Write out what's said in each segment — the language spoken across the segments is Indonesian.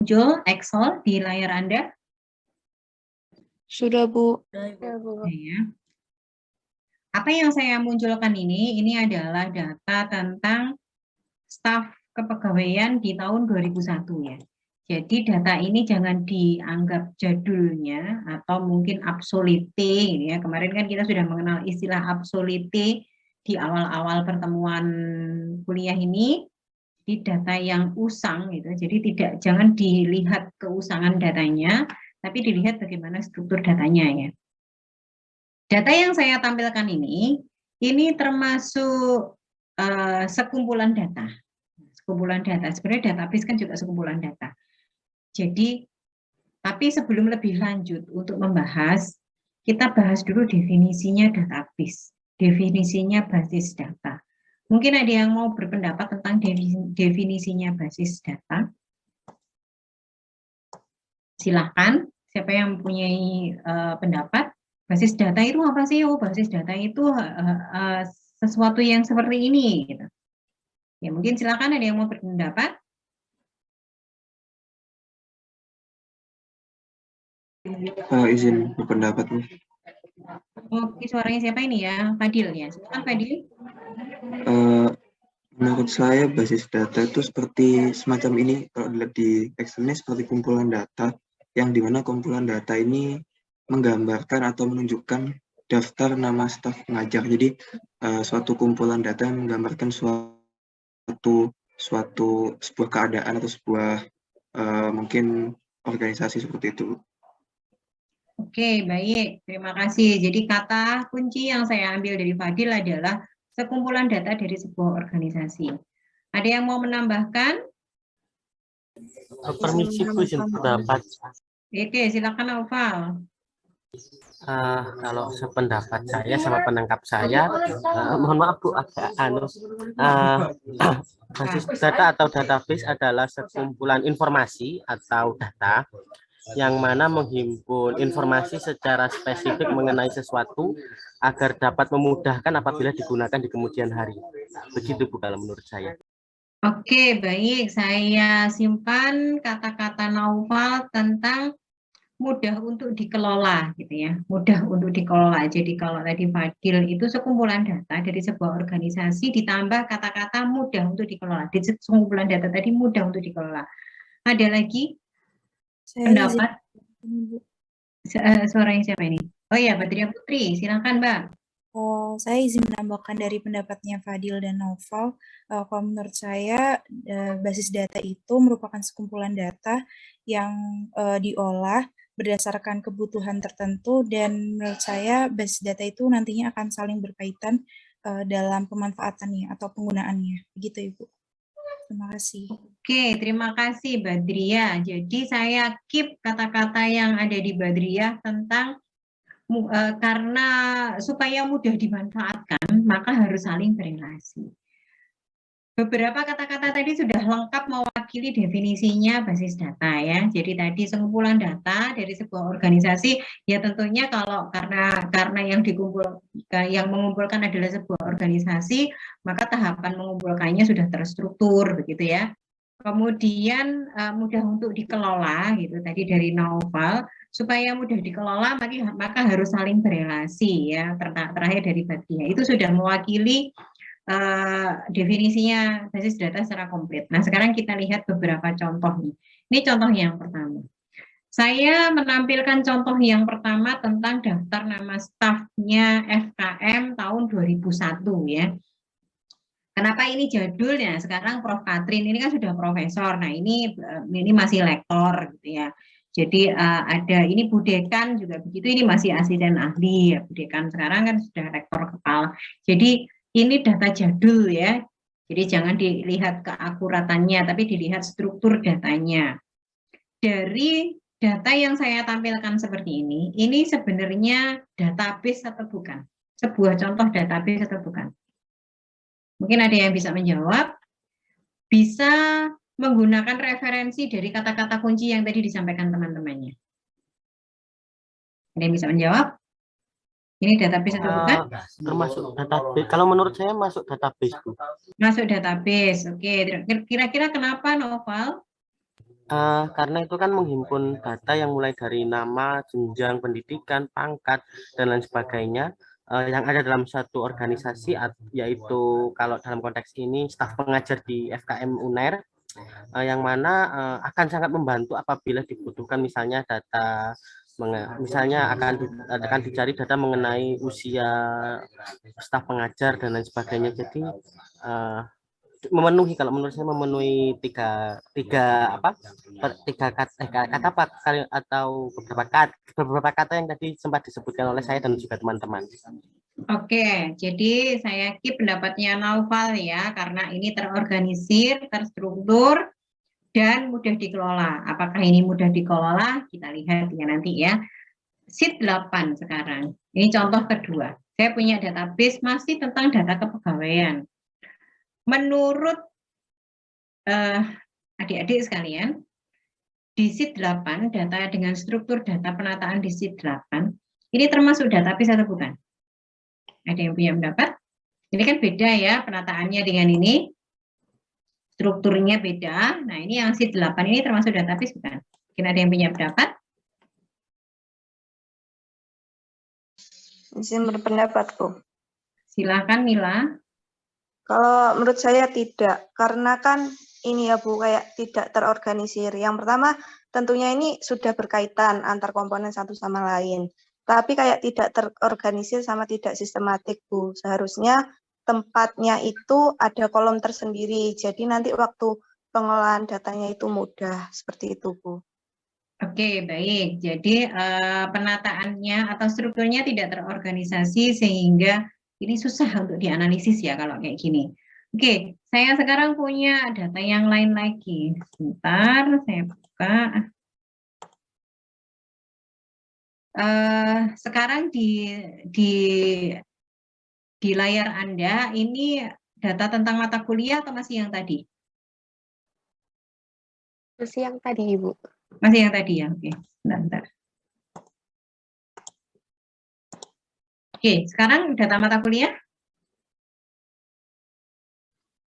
Muncul Excel di layar Anda? Sudah, Bu. Ya. Apa yang saya munculkan ini adalah data tentang staf kepegawaian di tahun 2001 ya. Jadi data ini jangan dianggap jadulnya atau mungkin obsolete ya. Kemarin kan kita sudah mengenal istilah obsolete di awal-awal pertemuan kuliah ini. Di data yang usang gitu. Jadi jangan dilihat keusangan datanya, tapi dilihat bagaimana struktur datanya ya. Data yang saya tampilkan ini termasuk sekumpulan data. Sekumpulan data. Sebenarnya database kan juga sekumpulan data. Jadi, tapi sebelum lebih lanjut untuk membahas, kita bahas dulu definisinya database. Definisinya basis data. Mungkin ada yang mau berpendapat tentang definisinya basis data. Silahkan, siapa yang mempunyai pendapat. Basis data itu apa sih? Oh, basis data itu sesuatu yang seperti ini. Gitu. Ya, mungkin silakan ada yang mau berpendapat. Izin berpendapat. Oke, suaranya siapa ini ya? Fadil ya. Silakan Fadil. Menurut saya basis data itu seperti semacam ini, kalau dilihat di Excel ini seperti kumpulan data, yang dimana kumpulan data ini menggambarkan atau menunjukkan daftar nama staf pengajar. Jadi suatu kumpulan data yang menggambarkan sebuah keadaan atau sebuah mungkin organisasi seperti itu. Oke, baik. Terima kasih. Jadi kata kunci yang saya ambil dari Fadil adalah sekumpulan data dari sebuah organisasi. Ada yang mau menambahkan? Permisi Bu, izin pendapat. Oke, silakan Naufal. Kalau sependapat saya sama penangkap saya, mohon maaf Bu, agak basis data atau database adalah sekumpulan informasi atau data yang mana menghimpun informasi secara spesifik mengenai sesuatu agar dapat memudahkan apabila digunakan di kemudian hari. Begitu Bu kalau menurut saya. Oke, baik. Saya simpan kata-kata Naufal tentang mudah untuk dikelola, gitu ya. Mudah untuk dikelola. Jadi kalau tadi Fadil itu sekumpulan data dari sebuah organisasi ditambah kata-kata mudah untuk dikelola. Di sekumpulan data tadi mudah untuk dikelola. Ada lagi pendapat? Suaranya siapa ini? Oh ya, Badria Putri. Silakan, Mbak. Saya izin menambahkan dari pendapatnya Fadil dan Naufal. Kalau menurut saya, basis data itu merupakan sekumpulan data yang diolah berdasarkan kebutuhan tertentu, dan menurut saya basis data itu nantinya akan saling berkaitan dalam pemanfaatannya atau penggunaannya. Begitu, Ibu. Terima kasih. Oke, terima kasih Badria. Jadi saya keep kata-kata yang ada di Badria tentang karena supaya mudah dimanfaatkan, maka harus saling berrelasi. Beberapa kata-kata tadi sudah lengkap mewakili definisinya basis data ya. Jadi tadi sekumpulan data dari sebuah organisasi ya tentunya kalau karena yang mengumpulkan adalah sebuah organisasi, maka tahapan mengumpulkannya sudah terstruktur begitu ya. Kemudian mudah untuk dikelola gitu tadi dari Naufal, supaya mudah dikelola maka harus saling berrelasi ya. Terakhir dari Badria itu sudah mewakili definisinya basis data secara komplit. Nah, sekarang kita lihat beberapa contoh nih. Ini contoh yang pertama. Saya menampilkan contoh yang pertama tentang daftar nama stafnya FKM tahun 2001 ya. Kenapa ini jadulnya? Sekarang Prof. Katrin ini kan sudah profesor. Nah, ini masih lektor gitu ya. Jadi ada ini Bu Dekan juga begitu, ini masih asisten ahli ya Bu Dekan, sekarang kan sudah rektor kepala. Jadi ini data jadul ya. Jadi jangan dilihat keakuratannya, tapi dilihat struktur datanya. Dari data yang saya tampilkan seperti ini sebenarnya database atau bukan? Sebuah contoh database atau bukan? Mungkin ada yang bisa menjawab. Bisa menggunakan referensi dari kata-kata kunci yang tadi disampaikan teman-temannya. Ada yang bisa menjawab? Ini database atau bukan? Termasuk database. Kalau menurut saya masuk database, Bu. Masuk database. Oke. Kira-kira kenapa, Noval? Karena itu kan menghimpun data yang mulai dari nama, jenjang pendidikan, pangkat, dan lain sebagainya yang ada dalam satu organisasi, yaitu kalau dalam konteks ini staf pengajar di FKM UNER, yang mana akan sangat membantu apabila dibutuhkan misalnya data, misalnya akan dicari data mengenai usia staf pengajar dan lain sebagainya. Jadi memenuhi, kalau menurut saya memenuhi tiga kata atau beberapa kata yang tadi sempat disebutkan oleh saya dan juga teman-teman. Oke, jadi saya keep pendapatnya Naufal ya, karena ini terorganisir, terstruktur, dan mudah dikelola. Apakah ini mudah dikelola? Kita lihat ya nanti ya. Sheet 8 sekarang. Ini contoh kedua. Saya punya database masih tentang data kepegawaian. Menurut adik-adik sekalian, di sheet 8, data dengan struktur data penataan di sheet 8, ini termasuk database atau bukan? Ada yang punya pendapat? Ini kan beda ya penataannya dengan ini. Strukturnya beda. Nah, ini yang sheet 8 ini termasuk database bukan? Mungkin ada yang punya pendapat? Izin berpendapat, Bu. Silakan Mila. Kalau menurut saya tidak, karena kan ini ya Bu, kayak tidak terorganisir. Yang pertama, tentunya ini sudah berkaitan antar komponen satu sama lain. Tapi kayak tidak terorganisir sama tidak sistematik, Bu. Seharusnya tempatnya itu ada kolom tersendiri. Jadi nanti waktu pengolahan datanya itu mudah. Seperti itu, Bu. Oke, baik. Jadi penataannya atau strukturnya tidak terorganisasi sehingga ini susah untuk dianalisis ya kalau kayak gini. Oke, saya sekarang punya data yang lain lagi. Sebentar, saya buka. Sekarang di layar Anda ini data tentang mata kuliah atau masih yang tadi? Masih yang tadi, Ibu. Masih yang tadi ya, oke. Bentar. Oke, sekarang data mata kuliah?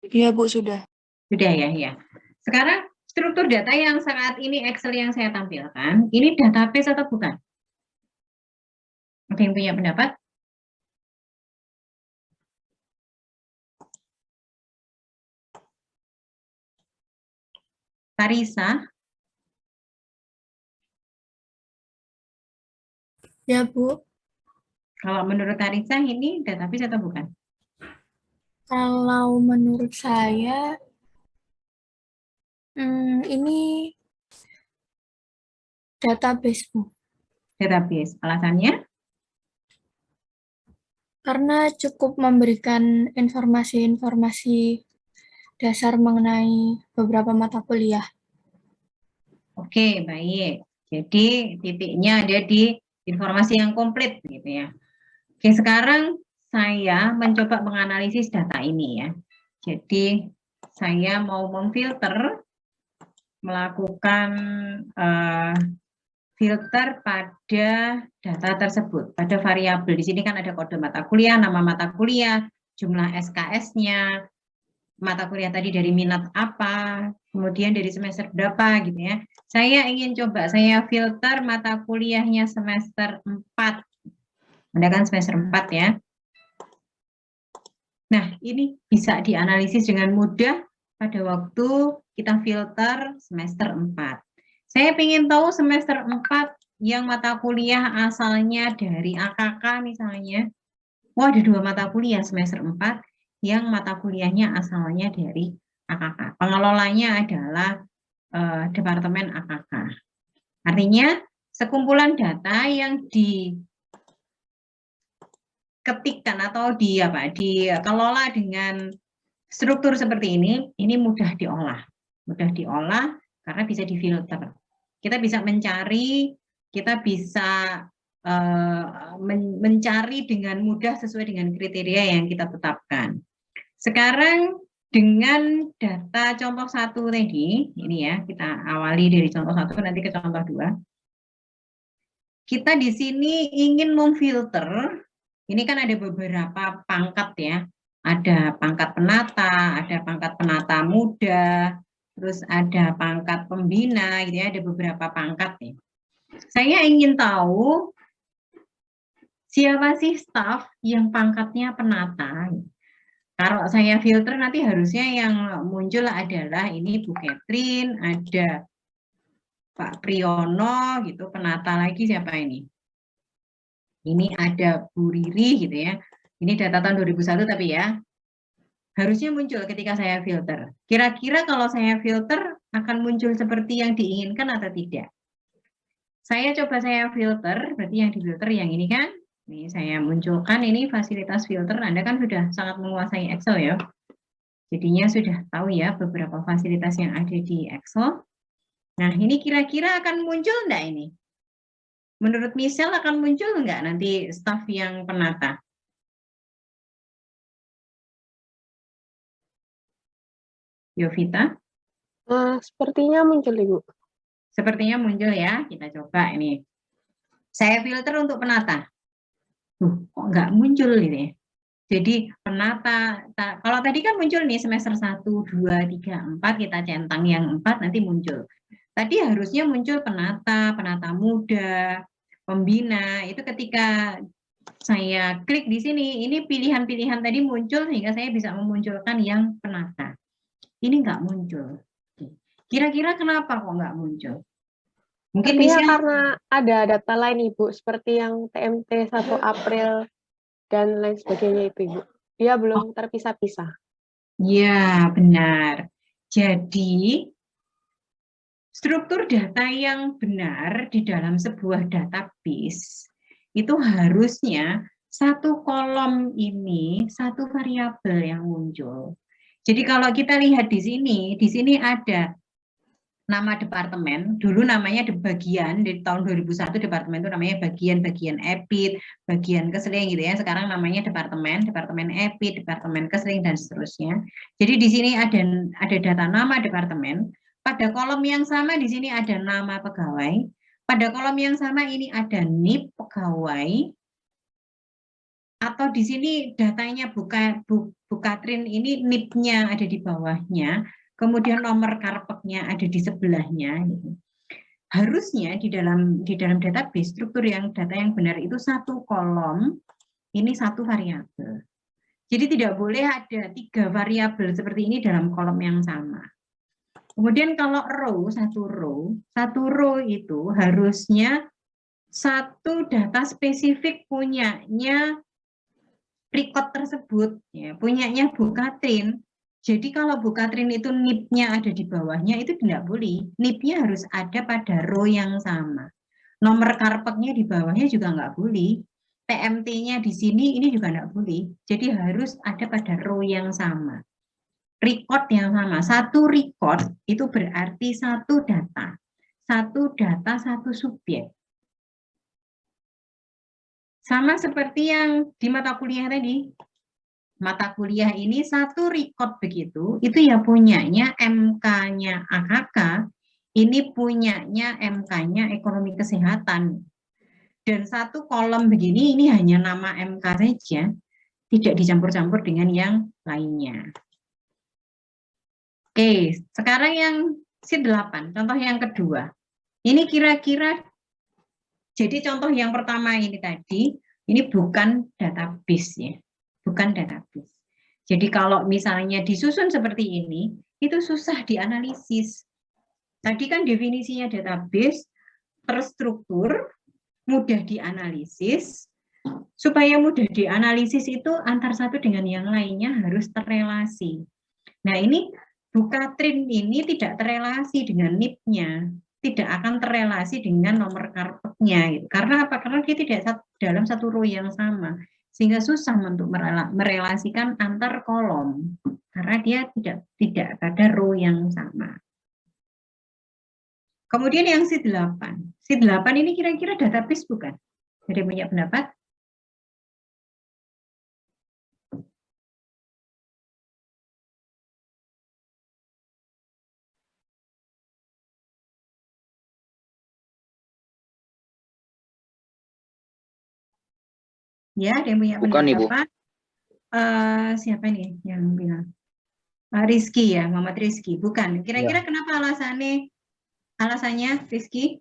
Iya, Bu, sudah. Sudah ya, ya. Sekarang struktur data yang saat ini Excel yang saya tampilkan, ini database atau bukan? Ada yang punya pendapat? Tarisa? Ya, Bu. Kalau menurut Tarisa ini database atau bukan? Kalau menurut saya, ini database, Bu. Database. Alasannya? Karena cukup memberikan informasi-informasi dasar mengenai beberapa mata kuliah. Oke, baik. Jadi titiknya ada di informasi yang komplit gitu ya. Oke, sekarang saya mencoba menganalisis data ini ya. Jadi saya mau memfilter, melakukan filter pada data tersebut, pada variabel. Di sini kan ada kode mata kuliah, nama mata kuliah, jumlah SKS-nya, mata kuliah tadi dari minat apa, kemudian dari semester berapa gitu ya. Saya ingin coba, saya filter mata kuliahnya semester 4. Anda kan semester 4 ya. Nah, ini bisa dianalisis dengan mudah pada waktu kita filter semester 4. Saya ingin tahu semester 4 yang mata kuliah asalnya dari AKK misalnya. Wah, ada 2 mata kuliah semester 4 yang mata kuliahnya asalnya dari AKK. Pengelolanya adalah Departemen AKK. Artinya, sekumpulan data yang diketikkan atau dikelola dengan struktur seperti ini mudah diolah. Mudah diolah karena bisa difilter. Kita bisa mencari, kita bisa mencari dengan mudah sesuai dengan kriteria yang kita tetapkan. Sekarang dengan data contoh 1 tadi, ini ya, kita awali dari contoh 1 nanti ke contoh 2. Kita di sini ingin memfilter, ini kan ada beberapa pangkat ya, ada pangkat penata, ada pangkat penata muda, terus ada pangkat pembina, gitu ya, ada beberapa pangkat nih. Saya ingin tahu siapa sih staf yang pangkatnya penata. Kalau saya filter nanti harusnya yang muncul adalah ini Bu Catherine, ada Pak Priyono, gitu, penata lagi siapa ini? Ini ada Bu Riri, gitu ya. Ini data tahun 2001 tapi ya, harusnya muncul ketika saya filter. Kira-kira kalau saya filter akan muncul seperti yang diinginkan atau tidak? Saya coba saya filter, berarti yang difilter yang ini kan? Ini saya munculkan ini fasilitas filter. Anda kan sudah sangat menguasai Excel ya. Jadinya sudah tahu ya beberapa fasilitas yang ada di Excel. Nah, ini kira-kira akan muncul enggak ini? Menurut Michelle akan muncul enggak nanti staf yang penata? Yovita? Sepertinya muncul, Ibu. Sepertinya muncul ya. Kita coba ini. Saya filter untuk penata. Kok nggak muncul ini? Jadi penata, kalau tadi kan muncul nih semester 1, 2, 3, 4, kita centang yang 4 nanti muncul. Tadi harusnya muncul penata, penata muda, pembina, itu ketika saya klik di sini, ini pilihan-pilihan tadi muncul sehingga saya bisa memunculkan yang penata. Ini nggak muncul. Kira-kira kenapa kok nggak muncul? Mungkin Sepertinya Michelle, karena ada data lain, Ibu, seperti yang TMT 1 April dan lain sebagainya itu, Ibu. Dia belum terpisah-pisah. ya benar. Jadi struktur data yang benar di dalam sebuah database itu harusnya satu kolom ini satu variabel yang muncul. Jadi kalau kita lihat di sini ada nama departemen, dulu namanya bagian, di tahun 2001 departemen itu namanya bagian EPID, bagian keseling gitu ya, sekarang namanya departemen EPID, departemen keseling dan seterusnya. Jadi di sini ada data nama departemen, pada kolom yang sama di sini ada nama pegawai, pada kolom yang sama ini ada NIP pegawai, atau di sini datanya Bu Katrin ini NIP-nya ada di bawahnya, kemudian nomor karpetnya ada di sebelahnya. Gitu. Harusnya di dalam database struktur yang data yang benar itu satu kolom, ini satu variabel. Jadi tidak boleh ada 3 variabel seperti ini dalam kolom yang sama. Kemudian kalau satu row itu harusnya satu data spesifik punyanya record tersebut, ya, punyanya Bu Katrin. Jadi kalau Bu Katrin itu NIP-nya ada di bawahnya, itu tidak boleh. NIP-nya harus ada pada row yang sama. Nomor karpetnya di bawahnya juga nggak boleh. TMT-nya di sini ini juga nggak boleh. Jadi harus ada pada row yang sama. Record yang sama. Satu record itu berarti satu data. Satu data, satu subjek. Sama seperti yang di mata kuliah tadi. Mata kuliah ini satu record begitu, itu ya punyanya MK-nya AKK, ini punyanya MK-nya ekonomi kesehatan. Dan satu kolom begini, ini hanya nama MK saja, tidak dicampur-campur dengan yang lainnya. Oke, sekarang yang sheet 8, contoh yang kedua. Ini kira-kira, jadi contoh yang pertama ini tadi, ini bukan database ya. Bukan database. Jadi kalau misalnya disusun seperti ini, itu susah dianalisis. Tadi kan definisinya database terstruktur, mudah dianalisis. Supaya mudah dianalisis itu antar satu dengan yang lainnya harus terrelasi. Nah ini Bu Katrin ini tidak terrelasi dengan NIP-nya, tidak akan terrelasi dengan nomor karpetnya. Gitu. Karena apa? Karena dia tidak dalam satu row yang sama. Sehingga susah untuk merelasikan antar kolom karena dia tidak pada row yang sama. Kemudian yang sheet 8. Sheet 8 ini kira-kira database bukan? Ada banyak pendapat? Ya, ada yang punya Bukan, Ibu. pendapat? Siapa nih yang bilang? Rizky ya, Muhammad Rizky. Bukan. Kira-kira kenapa alasannya Rizky?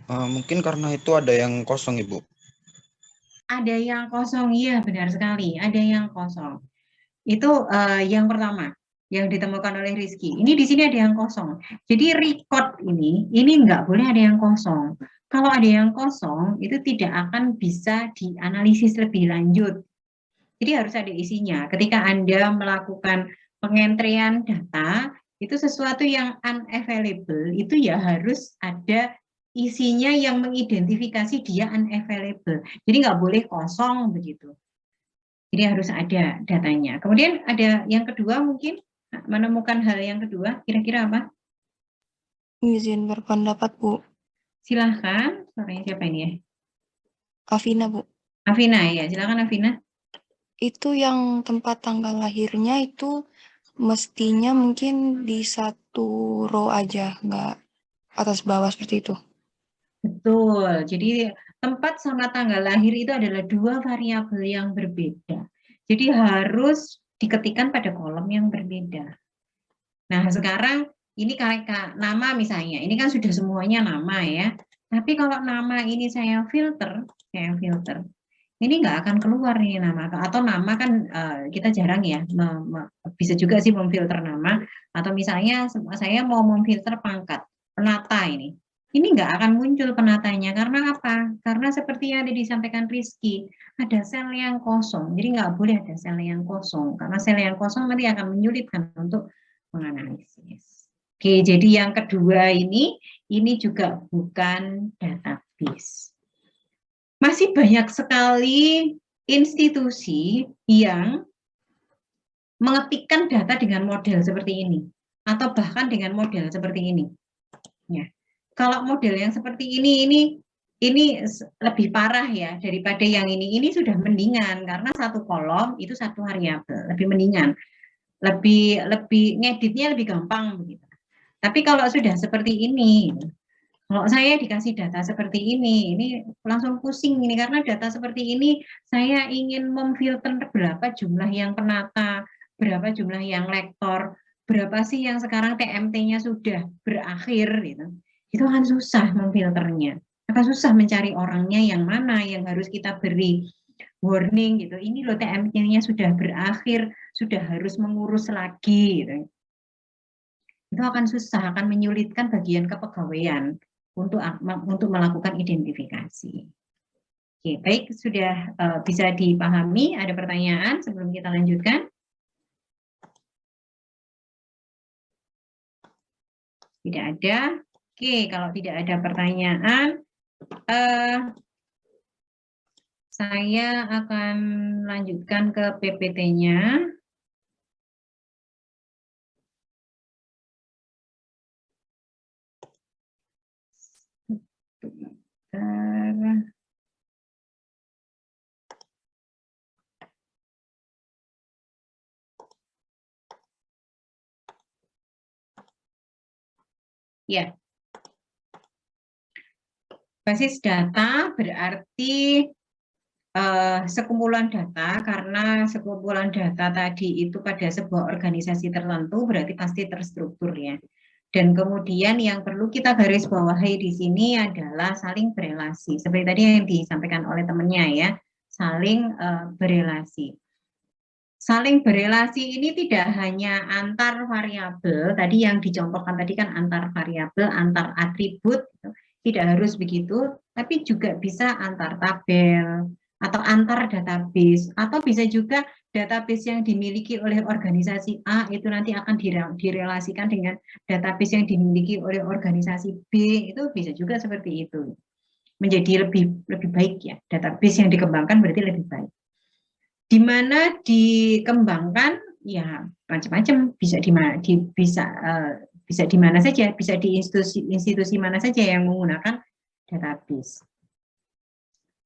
Mungkin karena itu ada yang kosong, Ibu. Ada yang kosong, iya benar sekali. Ada yang kosong. Itu yang pertama yang ditemukan oleh Rizky. Ini di sini ada yang kosong. Jadi record ini nggak boleh ada yang kosong. Kalau ada yang kosong, itu tidak akan bisa dianalisis lebih lanjut. Jadi harus ada isinya. Ketika Anda melakukan pengentrian data, itu sesuatu yang unavailable, itu ya harus ada isinya yang mengidentifikasi dia unavailable. Jadi nggak boleh kosong begitu. Jadi harus ada datanya. Kemudian ada yang kedua mungkin, menemukan hal yang kedua, kira-kira apa? Izin berpendapat, Bu. Silahkan, suaranya siapa ini ya? Afina, Bu. Afina ya, silakan Afina. Itu yang tempat tanggal lahirnya itu mestinya mungkin di satu row aja, nggak atas bawah seperti itu. Betul, jadi tempat sama tanggal lahir itu adalah dua variabel yang berbeda. Jadi harus diketikkan pada kolom yang berbeda. Nah sekarang ini nama misalnya, ini kan sudah semuanya nama ya. Tapi kalau nama ini saya filter, ini nggak akan keluar nih nama. Atau nama kan kita jarang ya, bisa juga sih memfilter nama. Atau misalnya saya mau memfilter pangkat, penata ini. Ini nggak akan muncul penatanya. Karena apa? Karena seperti yang tadi disampaikan Rizky, ada sel yang kosong. Jadi nggak boleh ada sel yang kosong. Karena sel yang kosong nanti akan menyulitkan untuk menganalisis. Oke, jadi yang kedua ini juga bukan database. Masih banyak sekali institusi yang mengetikkan data dengan model seperti ini, atau bahkan dengan model seperti ini. Ya. Kalau model yang seperti ini lebih parah ya daripada yang ini. Ini sudah mendingan karena satu kolom itu satu variabel, lebih mendingan, lebih ngeditnya lebih gampang begitu. Tapi kalau sudah seperti ini, kalau saya dikasih data seperti ini langsung pusing ini karena data seperti ini saya ingin memfilter berapa jumlah yang penata, berapa jumlah yang lektor, berapa sih yang sekarang TMT-nya sudah berakhir gitu. Itu akan susah memfilternya. Akan susah mencari orangnya yang mana yang harus kita beri warning gitu. Ini loh TMT-nya sudah berakhir, sudah harus mengurus lagi gitu. Itu akan susah, akan menyulitkan bagian kepegawaian untuk melakukan identifikasi. Oke, baik, sudah bisa dipahami. Ada pertanyaan sebelum kita lanjutkan? Tidak ada. Oke, kalau tidak ada pertanyaan, saya akan lanjutkan ke PPT-nya. Ya, basis data berarti sekumpulan data, karena sekumpulan data tadi itu pada sebuah organisasi tertentu berarti pasti terstruktur ya. Dan kemudian yang perlu kita garis bawahi di sini adalah saling berelasi. Seperti tadi yang disampaikan oleh temannya ya, saling berelasi. Saling berelasi ini tidak hanya antar variabel, tadi yang dicontohkan tadi kan antar variabel, antar atribut, tidak harus begitu, tapi juga bisa antar tabel, atau antar database, atau bisa juga database yang dimiliki oleh organisasi A itu nanti akan direlasikan dengan database yang dimiliki oleh organisasi B, itu bisa juga seperti itu. Menjadi lebih baik ya, database yang dikembangkan berarti lebih baik. Di mana dikembangkan ya macam-macam, bisa di mana saja, bisa di institusi mana saja yang menggunakan database.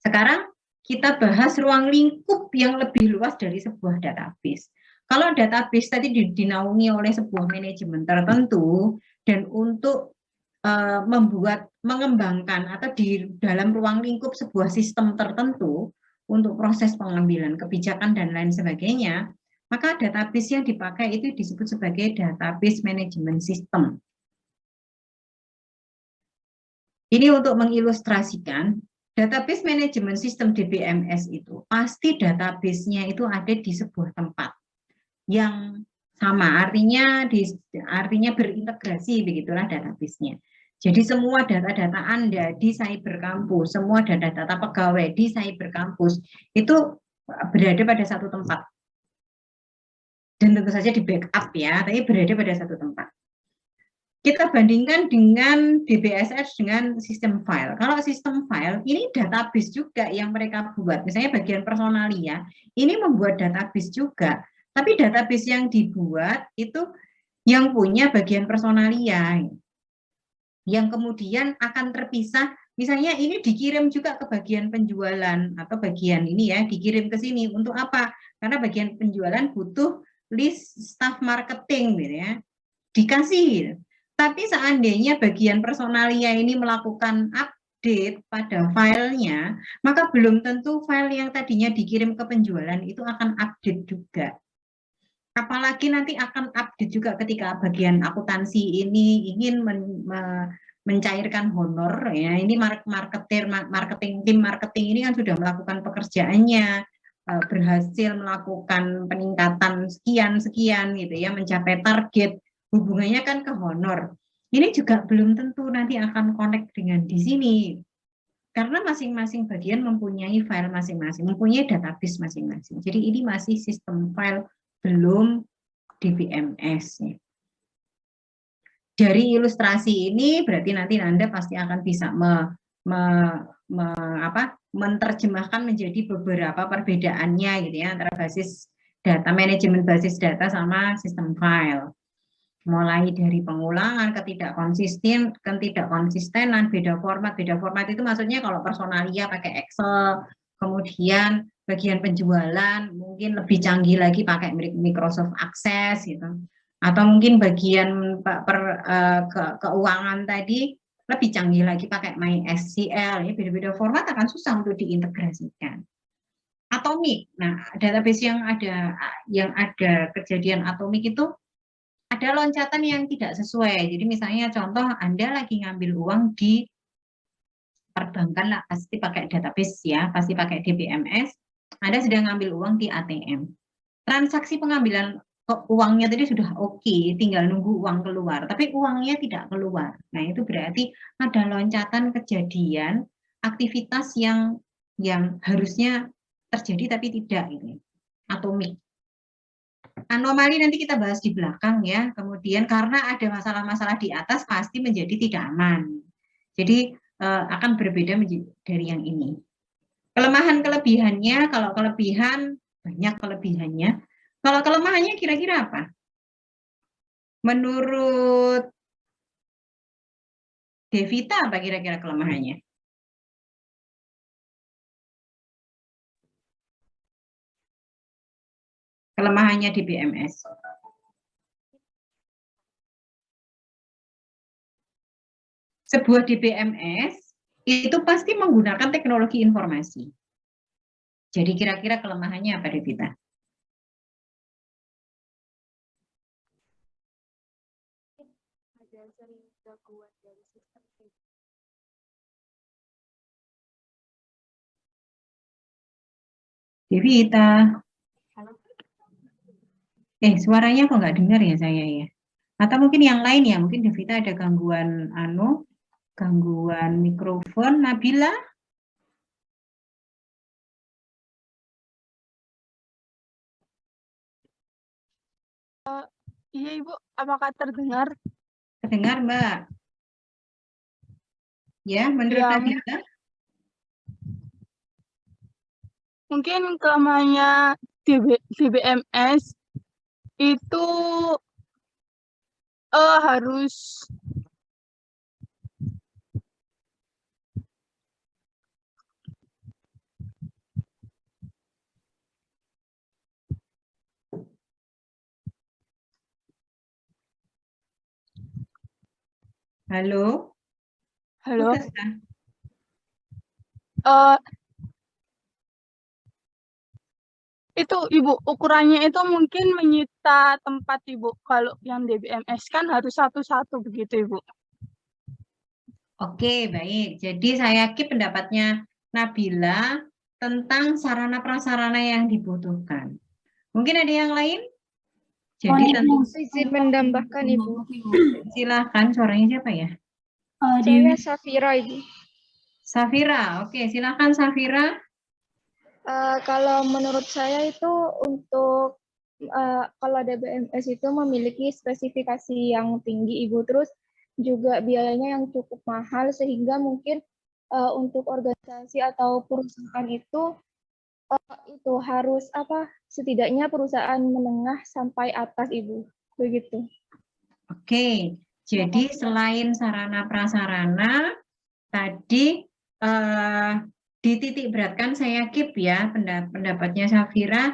Sekarang kita bahas ruang lingkup yang lebih luas dari sebuah database. Kalau database tadi dinaungi oleh sebuah manajemen tertentu dan untuk mengembangkan atau di dalam ruang lingkup sebuah sistem tertentu untuk proses pengambilan kebijakan dan lain sebagainya, maka database yang dipakai itu disebut sebagai database management system. Ini untuk mengilustrasikan database management system DBMS itu pasti database-nya itu ada di sebuah tempat yang sama, artinya berintegrasi, begitulah database-nya. Jadi semua data-data Anda di Cyber Campus, semua data-data pegawai di Cyber Campus itu berada pada satu tempat. Dan tentu saja di backup ya, tapi berada pada satu tempat. Kita bandingkan dengan DBSS dengan sistem file. Kalau sistem file, ini database juga yang mereka buat. Misalnya bagian personalia, ini membuat database juga. Tapi database yang dibuat itu yang punya bagian personalia. Yang kemudian akan terpisah, misalnya ini dikirim juga ke bagian penjualan, atau bagian ini ya, dikirim ke sini. Untuk apa? Karena bagian penjualan butuh list staff marketing, gitu ya. Dikasih. Tapi seandainya bagian personalia ini melakukan update pada filenya, maka belum tentu file yang tadinya dikirim ke penjualan itu akan update juga. Apalagi nanti akan update juga ketika bagian akuntansi ini ingin mencairkan honor, ya. Ini tim marketing ini kan sudah melakukan pekerjaannya, berhasil melakukan peningkatan sekian gitu ya, mencapai target. Hubungannya kan ke honor. Ini juga belum tentu nanti akan connect dengan di sini. Karena masing-masing bagian mempunyai file masing-masing, mempunyai database masing-masing. Jadi ini masih sistem file, belum DBMS. Dari ilustrasi ini berarti nanti Anda pasti akan bisa menerjemahkan menjadi beberapa perbedaannya gitu ya, antara basis data, manajemen basis data sama sistem file. Mulai dari pengulangan, ketidakkonsistenan, beda format itu maksudnya kalau personalia pakai Excel, kemudian bagian penjualan mungkin lebih canggih lagi pakai Microsoft Access gitu, atau mungkin bagian keuangan tadi lebih canggih lagi pakai MySQL, ya beda-beda format akan susah untuk diintegrasikan. Atomik, nah database yang ada kejadian atomik itu ada loncatan yang tidak sesuai. Jadi misalnya contoh Anda lagi ngambil uang di perbankan lah, pasti pakai database ya, pasti pakai DBMS. Anda sedang ngambil uang di ATM. Transaksi pengambilan uangnya tadi sudah oke, tinggal nunggu uang keluar, tapi uangnya tidak keluar. Nah, itu berarti ada loncatan kejadian aktivitas yang harusnya terjadi tapi tidak ini. Atomik. Anomali nanti kita bahas di belakang ya, kemudian karena ada masalah-masalah di atas pasti menjadi tidak aman. Jadi akan berbeda dari yang ini. Kelemahan-kelebihannya, kalau kelebihan banyak kelebihannya. Kalau kelemahannya kira-kira apa? Menurut Devita apa kira-kira kelemahannya? Kelemahannya di BMS. Sebuah DBMS itu pasti menggunakan teknologi informasi. Jadi kira-kira kelemahannya apa, Devita? Ada sering gangguan dari sistem. Devita. Suaranya kok nggak dengar ya saya ya? Atau mungkin yang lain ya, mungkin Devita ada gangguan gangguan mikrofon. Nabila? Iya Ibu, apakah terdengar? Terdengar Mbak? Ya, menurut Ya, Nabila? mungkin kelemahannya DBMS itu harus Halo? halo. Putus, kan? itu Ibu, ukurannya itu mungkin menyita tempat Ibu. Kalau yang DBMS kan harus satu-satu begitu Ibu. Oke, baik. Jadi saya keep pendapatnya Nabila tentang sarana prasarana yang dibutuhkan. Mungkin ada yang lain? Jadi tentu Izin menambahkan Ibu. silahkan, suaranya siapa ya? Saya Safira Ibu. Safira, oke, silahkan Safira. Kalau menurut saya itu untuk kalau DBMS itu memiliki spesifikasi yang tinggi Ibu, terus juga biayanya yang cukup mahal sehingga mungkin untuk organisasi atau perusahaan itu harus setidaknya perusahaan menengah sampai atas Ibu, begitu. Oke, jadi selain sarana prasarana tadi dititik beratkan saya keep ya pendapatnya Safira,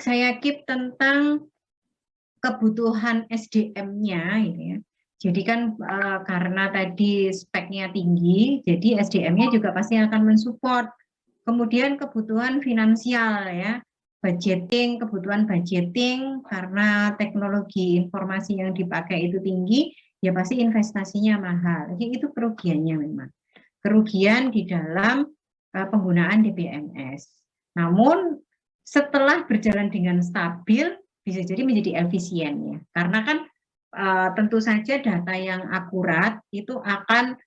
saya keep tentang kebutuhan SDM-nya gitu ya. Jadi kan karena tadi speknya tinggi, jadi SDM-nya juga pasti akan mensupport. Kemudian kebutuhan finansial ya, budgeting, kebutuhan budgeting karena teknologi informasi yang dipakai itu tinggi, ya pasti investasinya mahal. Jadi itu kerugiannya memang. Kerugian di dalam penggunaan DBMS. Namun setelah berjalan dengan stabil, bisa jadi menjadi efisien ya. Karena kan tentu saja data yang akurat itu akan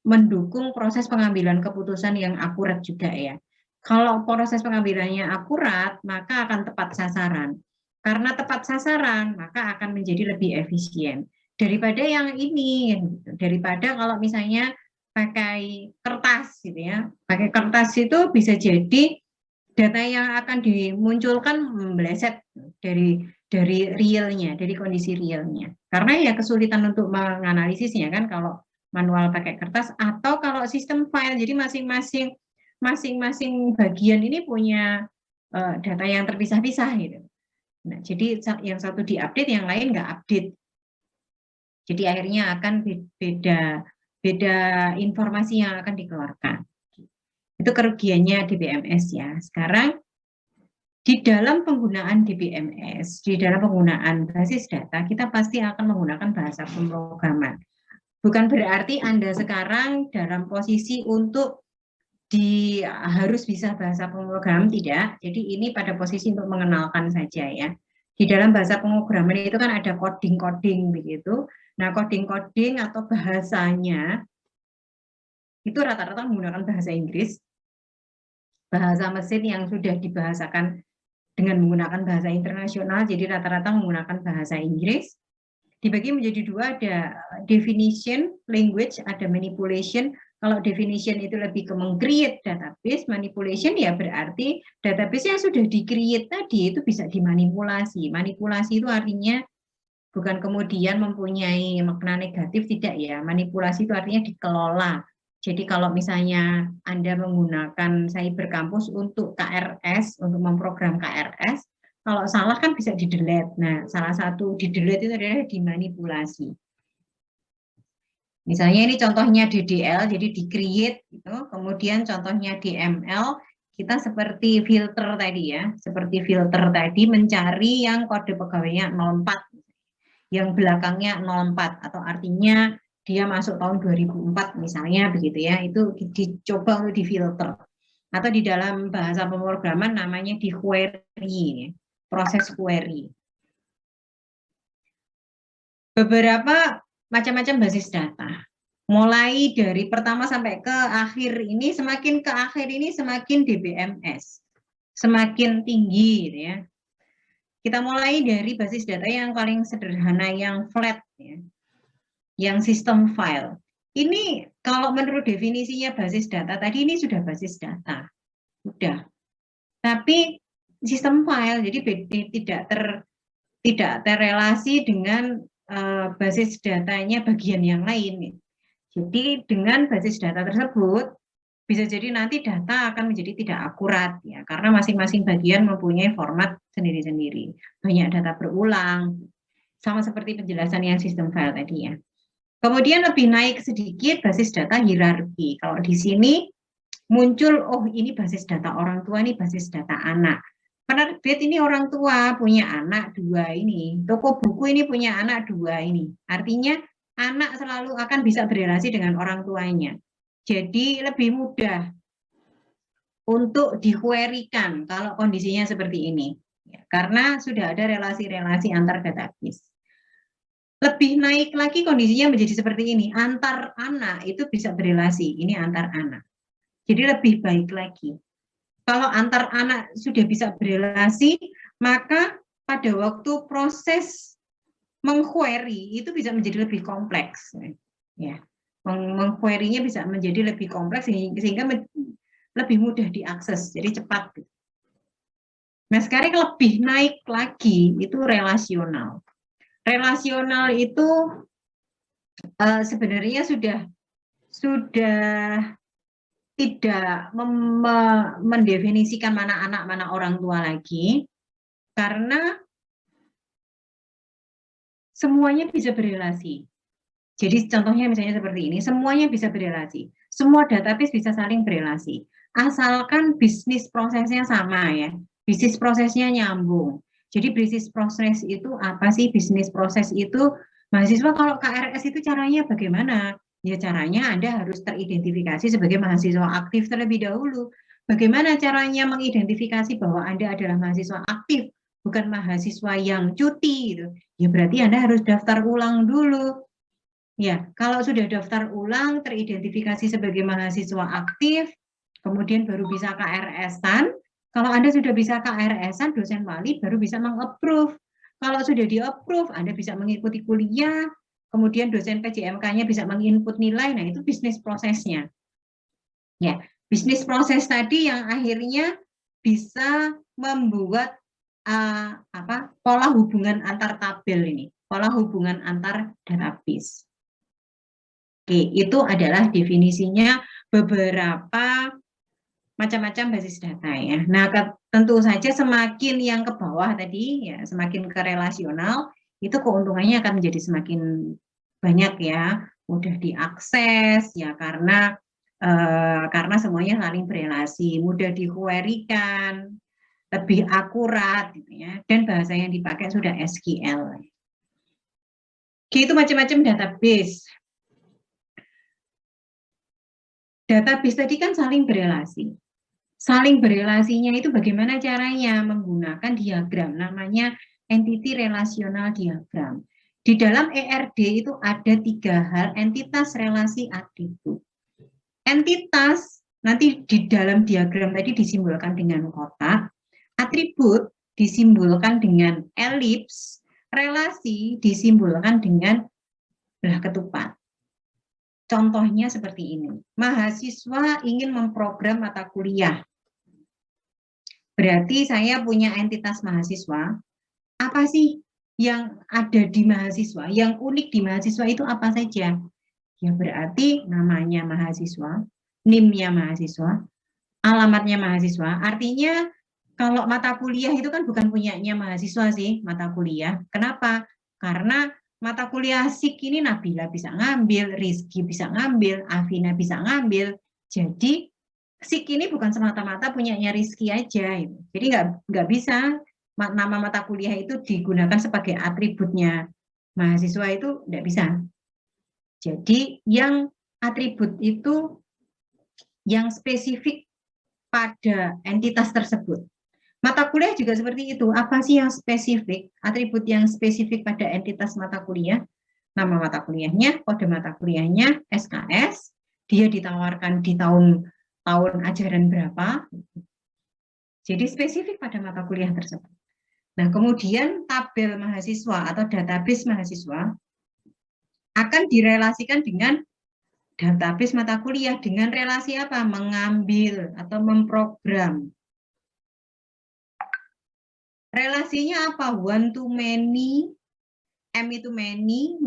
mendukung proses pengambilan keputusan yang akurat juga ya. Kalau proses pengambilannya akurat, maka akan tepat sasaran. Karena tepat sasaran, maka akan menjadi lebih efisien. Daripada yang ini, daripada kalau misalnya pakai kertas gitu ya. Pakai kertas itu bisa jadi data yang akan dimunculkan meleset dari realnya, dari kondisi realnya. Karena ya kesulitan untuk menganalisisnya kan kalau manual pakai kertas atau kalau sistem file. Jadi masing-masing bagian ini punya data yang terpisah-pisah gitu. Nah, jadi yang satu diupdate, yang lain nggak update. Jadi akhirnya akan beda informasi yang akan dikeluarkan. Itu kerugiannya DBMS ya. Sekarang di dalam penggunaan DBMS, di dalam penggunaan basis data, kita pasti akan menggunakan bahasa pemrograman. Bukan berarti Anda sekarang dalam posisi untuk harus bisa bahasa pemrograman, tidak. Jadi ini pada posisi untuk mengenalkan saja ya. Di dalam bahasa pemrograman itu kan ada coding-coding begitu. Nah, coding-coding atau bahasanya itu rata-rata menggunakan bahasa Inggris. Bahasa mesin yang sudah dibahasakan dengan menggunakan bahasa internasional, jadi rata-rata menggunakan bahasa Inggris. Dibagi menjadi dua, ada definition, language, ada manipulation. Kalau definition itu lebih ke meng-create database, manipulation ya berarti database yang sudah di-create tadi itu bisa dimanipulasi. Manipulasi itu artinya bukan kemudian mempunyai makna negatif, tidak ya. Manipulasi itu artinya dikelola. Jadi kalau misalnya Anda menggunakan Cyber Campus untuk KRS, untuk memprogram KRS, kalau salah kan bisa di-delete. Nah, salah satu di-delete itu adalah dimanipulasi. Misalnya ini contohnya DDL, jadi di-create, gitu. Kemudian contohnya DML, kita seperti filter tadi ya, seperti filter tadi mencari yang kode pegawainya 04, yang belakangnya 04, atau artinya dia masuk tahun 2004 misalnya begitu ya, itu dicoba untuk difilter. Atau di dalam bahasa pemrograman namanya di query, proses query. Beberapa macam-macam basis data. Mulai dari pertama sampai ke akhir ini, semakin ke akhir ini semakin DBMS. Semakin tinggi gitu ya. Kita mulai dari basis data yang paling sederhana, yang flat ya. Yang sistem file. Ini kalau menurut definisinya basis data tadi ini sudah basis data. Sudah. Tapi sistem file jadi tidak terrelasi dengan basis datanya bagian yang lain. Jadi dengan basis data tersebut bisa jadi nanti data akan menjadi tidak akurat ya, karena masing-masing bagian mempunyai format sendiri-sendiri. Banyak data berulang, sama seperti penjelasan yang sistem file tadi ya. Kemudian lebih naik sedikit basis data hierarki. Kalau di sini muncul, oh ini basis data orang tua, ini basis data anak. Penerbit ini orang tua punya anak 2 ini, toko buku ini punya anak 2 ini. Artinya anak selalu akan bisa berelasi dengan orang tuanya. Jadi lebih mudah untuk di-query-kan kalau kondisinya seperti ini. Ya, karena sudah ada relasi-relasi antar database. Lebih naik lagi kondisinya menjadi seperti ini, antar anak itu bisa berelasi, ini antar anak. Jadi lebih baik lagi. Kalau antar anak sudah bisa berelasi, maka pada waktu proses mengquery itu bisa menjadi lebih kompleks. Ya, mengquery-nya bisa menjadi lebih kompleks sehingga lebih mudah diakses, jadi cepat. Nah, sekarang lebih naik lagi itu relasional. Relasional itu sebenarnya sudah tidak mendefinisikan mana anak, mana orang tua lagi, karena semuanya bisa berelasi. Jadi contohnya misalnya seperti ini, semuanya bisa berelasi. Semua database bisa saling berelasi. Asalkan bisnis prosesnya sama ya, bisnis prosesnya nyambung. Jadi bisnis proses itu apa sih? Bisnis proses itu, mahasiswa kalau KRS itu caranya bagaimana? Ya caranya Anda harus teridentifikasi sebagai mahasiswa aktif terlebih dahulu. Bagaimana caranya mengidentifikasi bahwa Anda adalah mahasiswa aktif, bukan mahasiswa yang cuti gitu. Ya berarti Anda harus daftar ulang dulu. Ya, kalau sudah daftar ulang, teridentifikasi sebagai mahasiswa aktif, kemudian baru bisa KRS-an. Kalau Anda sudah bisa KRS-an, dosen wali baru bisa meng-approve. Kalau sudah di-approve, Anda bisa mengikuti kuliah, kemudian dosen PJMK-nya bisa menginput nilai, nah itu bisnis prosesnya. Ya, bisnis proses tadi yang akhirnya bisa membuat pola hubungan antar tabel ini, pola hubungan antar database. Oke, itu adalah definisinya beberapa macam-macam basis data ya. Nah, tentu saja semakin yang ke bawah tadi ya, semakin ke relasional, itu keuntungannya akan menjadi semakin banyak ya, mudah diakses ya karena semuanya saling berelasi, mudah di-query-kan, lebih akurat gitu ya, dan bahasa yang dipakai sudah SQL. Oke, itu macam-macam database. Database tadi kan saling berelasi. Saling berelasinya itu bagaimana caranya? Menggunakan diagram, namanya entity relational diagram. Di dalam ERD itu ada 3 hal, entitas, relasi, atribut. Entitas nanti di dalam diagram tadi disimbolkan dengan kotak, atribut disimbolkan dengan elips, relasi disimbolkan dengan belah ketupat. Contohnya seperti ini, mahasiswa ingin memprogram mata kuliah. Berarti saya punya entitas mahasiswa, apa sih yang ada di mahasiswa, yang unik di mahasiswa itu apa saja? Ya berarti namanya mahasiswa, NIM-nya mahasiswa, alamatnya mahasiswa, artinya kalau mata kuliah itu kan bukan punyanya mahasiswa sih, mata kuliah. Kenapa? Karena mata kuliah SIK ini Nabila bisa ngambil, Rizky bisa ngambil, Afina bisa ngambil. Jadi SIK ini bukan semata-mata punyanya Rizky aja. Jadi nggak bisa nama mata kuliah itu digunakan sebagai atributnya mahasiswa, itu nggak bisa. Jadi yang atribut itu yang spesifik pada entitas tersebut. Mata kuliah juga seperti itu. Apa sih yang spesifik? Atribut yang spesifik pada entitas mata kuliah. Nama mata kuliahnya, kode mata kuliahnya, SKS. Dia ditawarkan di tahun ajaran berapa. Jadi spesifik pada mata kuliah tersebut. Nah, kemudian tabel mahasiswa atau database mahasiswa akan direlasikan dengan database mata kuliah dengan relasi apa? Mengambil atau memprogram. Relasinya apa? One to many, M itu many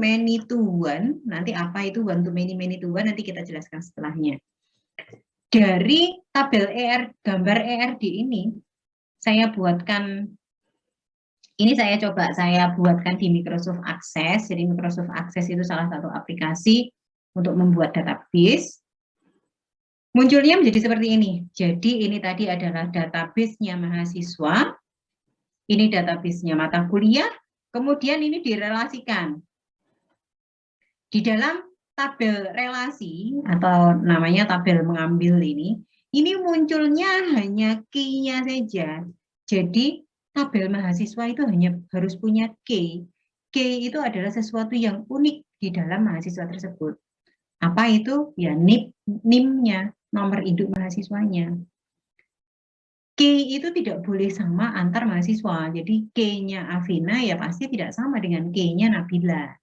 to one. Nanti apa itu one to many to one? Nanti kita jelaskan setelahnya. Dari tabel gambar ERD ini, saya buatkan, ini saya buatkan di Microsoft Access. Jadi Microsoft Access itu salah satu aplikasi untuk membuat database. Munculnya menjadi seperti ini. Jadi ini tadi adalah database-nya mahasiswa, ini database-nya mata kuliah, kemudian ini direlasikan. Di dalam tabel relasi atau namanya tabel mengambil ini munculnya hanya key-nya saja. Jadi tabel mahasiswa itu hanya harus punya key. Key itu adalah sesuatu yang unik di dalam mahasiswa tersebut. Apa itu? Ya NIM-nya, nomor induk mahasiswanya. Key itu tidak boleh sama antar mahasiswa. Jadi K-nya Afina ya pasti tidak sama dengan K-nya Nabila.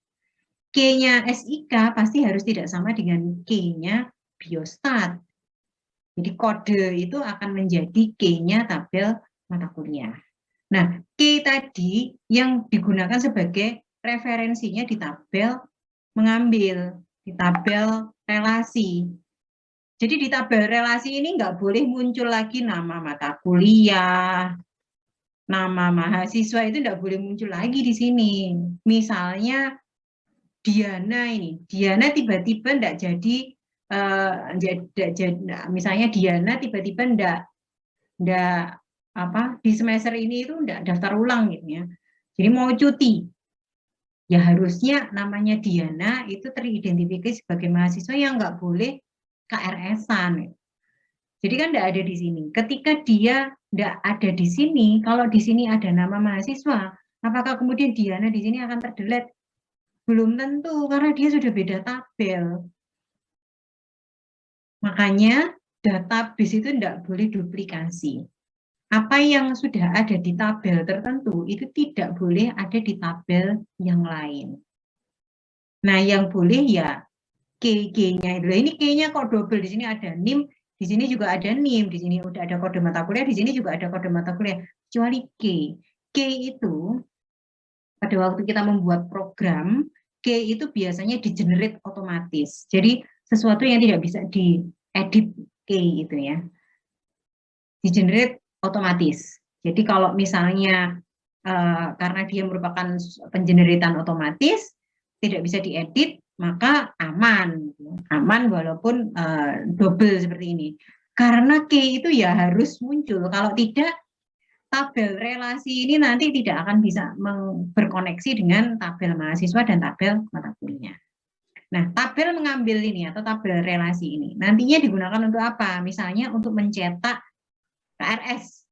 K-nya SIK pasti harus tidak sama dengan K-nya Biostat. Jadi kode itu akan menjadi K-nya tabel mata kuliah. Nah, K tadi yang digunakan sebagai referensinya di tabel mengambil, di tabel relasi. Jadi di tabel relasi ini nggak boleh muncul lagi nama mata kuliah, nama mahasiswa itu nggak boleh muncul lagi di sini. Misalnya Diana ini, Diana tiba-tiba nggak jadi, misalnya Diana tiba-tiba nggak di semester ini itu nggak daftar ulang gitu ya. Jadi mau cuti, ya harusnya namanya Diana itu teridentifikasi sebagai mahasiswa yang nggak boleh KRS-an. Jadi kan nggak ada di sini. Ketika dia nggak ada di sini, kalau di sini ada nama mahasiswa, apakah kemudian Diana di sini akan terdelete? Belum tentu, karena dia sudah beda tabel. Makanya database itu tidak boleh duplikasi. Apa yang sudah ada di tabel tertentu, itu tidak boleh ada di tabel yang lain. Nah, yang boleh ya K-nya itu. Ini K-nya kok double, di sini ada NIM, di sini juga ada NIM, di sini udah ada kode mata kuliah, di sini juga ada kode mata kuliah, kecuali K. K itu pada waktu kita membuat program, K itu biasanya di-generate otomatis. Jadi sesuatu yang tidak bisa diedit K itu ya. Di-generate otomatis. Jadi kalau misalnya karena dia merupakan pengeneratan otomatis, tidak bisa diedit, maka aman. Aman walaupun double seperti ini. Karena K itu ya harus muncul. Kalau tidak, tabel relasi ini nanti tidak akan bisa berkoneksi dengan tabel mahasiswa dan tabel mata kuliah. Nah, tabel mengambil ini atau tabel relasi ini nantinya digunakan untuk apa? Misalnya untuk mencetak KRS.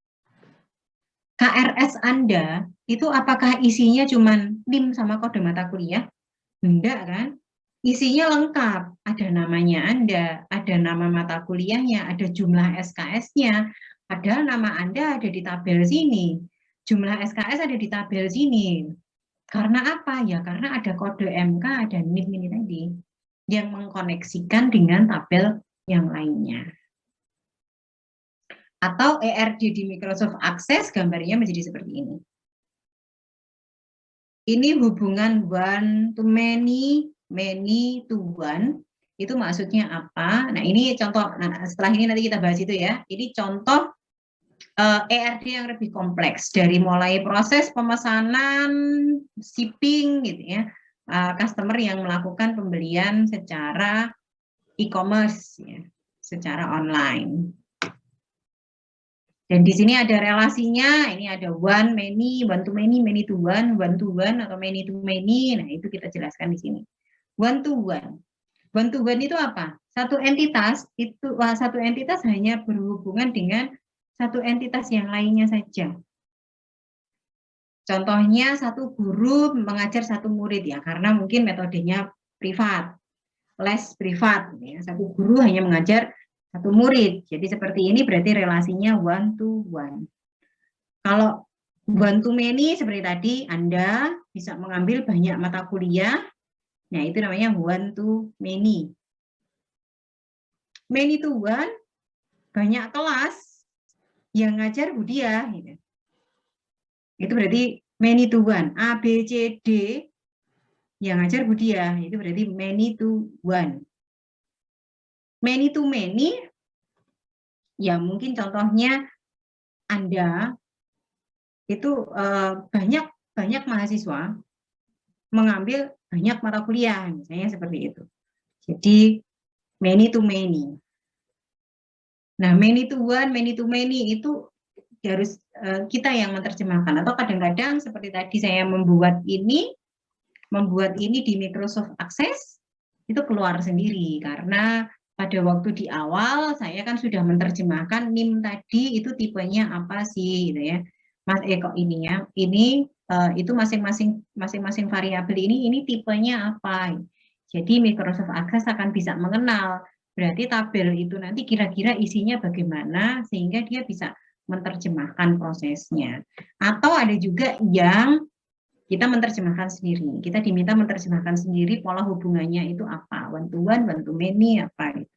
KRS Anda itu apakah isinya cuma NIM sama kode mata kuliah? Enggak kan? Isinya lengkap, ada namanya Anda, ada nama mata kuliahnya, ada jumlah SKS-nya, padahal nama Anda ada di tabel sini, jumlah SKS ada di tabel sini. Karena apa? Ya karena ada kode MK, ada NIM ini tadi, yang mengkoneksikan dengan tabel yang lainnya. Atau ERD di Microsoft Access, gambarnya menjadi seperti ini. Ini hubungan one to many, many to one, itu maksudnya apa? Nah ini contoh, nah, setelah ini nanti kita bahas itu ya. Ini contoh ERD yang lebih kompleks, dari mulai proses pemesanan, shipping gitu ya, customer yang melakukan pembelian secara e-commerce, ya, secara online. Dan di sini ada relasinya, ini ada one, many to many to one atau many to many. Nah itu kita jelaskan di sini. One to one itu apa? Satu entitas hanya berhubungan dengan satu entitas yang lainnya saja. Contohnya satu guru mengajar satu murid ya, karena mungkin metodenya privat, les privat. Ya. Satu guru hanya mengajar satu murid. Jadi seperti ini berarti relasinya one to one. Kalau one to many seperti tadi, Anda bisa mengambil banyak mata kuliah. Nah, itu namanya one to many. Many to one, banyak kelas yang ngajar Budia. Gitu. Itu berarti many to one. A, B, C, D yang ngajar Budia. Itu berarti many to one. Many to many, ya mungkin contohnya Anda itu banyak mahasiswa mengambil banyak mata kuliah, misalnya seperti itu. Jadi many to many. Nah, many to one, many to many itu harus kita yang menerjemahkan. Atau kadang-kadang seperti tadi saya membuat ini di Microsoft Access, itu keluar sendiri karena pada waktu di awal saya kan sudah menerjemahkan NIM tadi itu tipenya apa sih gitu ya. Mas kok ini ya. Ini itu masing-masing variabel ini tipenya apa. Jadi Microsoft Access akan bisa mengenal berarti tabel itu nanti kira-kira isinya bagaimana sehingga dia bisa menerjemahkan prosesnya. Atau ada juga yang kita menerjemahkan sendiri. Kita diminta menerjemahkan sendiri pola hubungannya itu apa. One to one, one to many, apa gitu.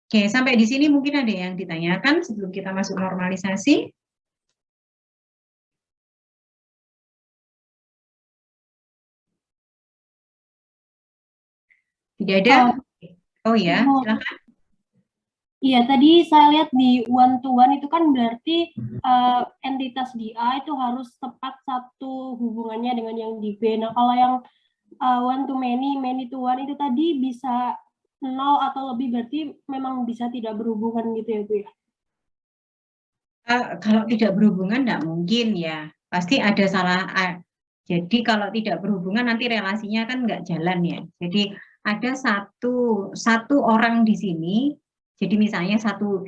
Oke, sampai di sini mungkin ada yang ditanyakan sebelum kita masuk normalisasi. Tidak ada? Oh ya, silakan. Iya, tadi saya lihat di one to one itu kan berarti entitas di A itu harus tepat satu hubungannya dengan yang di B. Nah, kalau yang one to many, many to one itu tadi bisa 0 atau lebih, berarti memang bisa tidak berhubungan gitu ya Bu ya? Kalau tidak berhubungan enggak mungkin ya. Pasti ada salah. Jadi kalau tidak berhubungan nanti relasinya kan enggak jalan ya. Jadi ada satu orang di sini. Jadi misalnya satu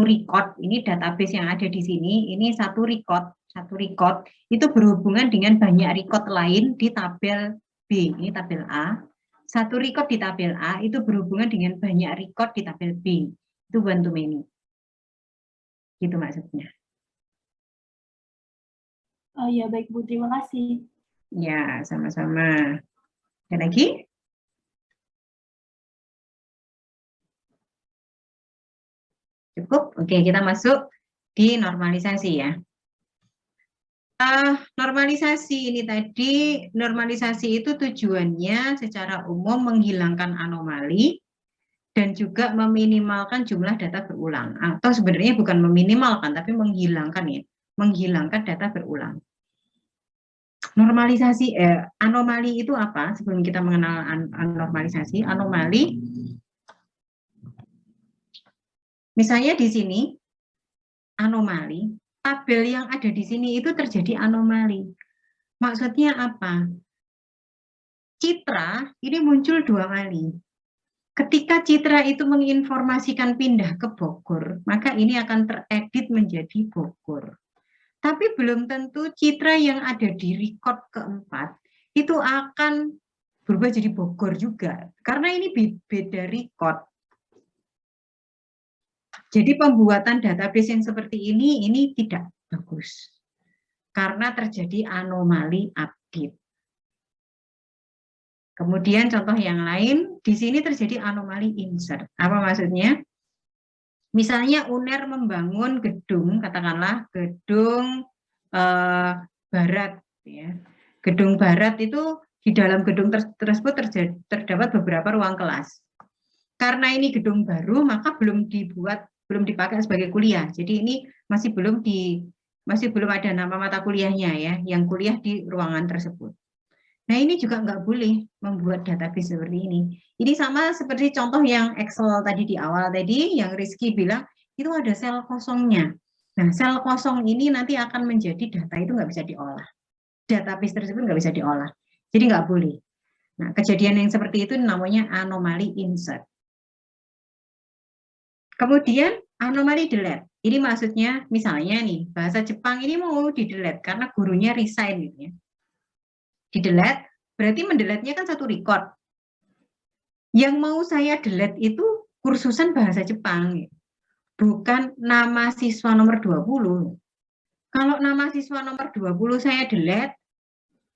record, ini database yang ada di sini, ini satu record itu berhubungan dengan banyak record lain di tabel B, ini tabel A. Satu record di tabel A itu berhubungan dengan banyak record di tabel B, itu one to many. Gitu maksudnya. Oh iya, baik Bu, terima kasih. Ya, sama-sama. Ada lagi? Cukup? Oke, kita masuk di normalisasi ya. Normalisasi ini tadi, normalisasi itu tujuannya secara umum menghilangkan anomali dan juga meminimalkan jumlah data berulang. Atau sebenarnya bukan meminimalkan, tapi menghilangkan ya, menghilangkan data berulang. Normalisasi, anomali itu apa? Sebelum kita mengenal normalisasi, anomali, misalnya di sini, anomali, tabel yang ada di sini itu terjadi anomali. Maksudnya apa? Citra ini muncul 2 kali. Ketika Citra itu menginformasikan pindah ke Bogor, maka ini akan teredit menjadi Bogor. Tapi belum tentu Citra yang ada di record keempat itu akan berubah jadi Bogor juga. Karena ini beda record. Jadi pembuatan database yang seperti ini tidak bagus. Karena terjadi anomali update. Kemudian contoh yang lain, di sini terjadi anomali insert. Apa maksudnya? Misalnya UNER membangun gedung, katakanlah gedung barat. Ya. Gedung barat itu di dalam gedung tersebut terdapat beberapa ruang kelas. Karena ini gedung baru, maka belum dipakai sebagai kuliah. Jadi ini masih belum ada nama mata kuliahnya ya, yang kuliah di ruangan tersebut. Nah ini juga nggak boleh membuat database seperti ini. Ini sama seperti contoh yang Excel tadi di awal tadi, yang Rizky bilang, itu ada sel kosongnya. Nah sel kosong ini nanti akan menjadi data itu nggak bisa diolah. Database tersebut nggak bisa diolah. Jadi nggak boleh. Nah kejadian yang seperti itu namanya anomali insert. Kemudian anomali delete. Ini maksudnya misalnya nih, bahasa Jepang ini mau di-delete karena gurunya resign gitu ya. Di-delete, berarti mendelete-nya kan satu record. Yang mau saya delete itu kursusan bahasa Jepang, bukan nama siswa nomor 20. Kalau nama siswa nomor 20 saya delete,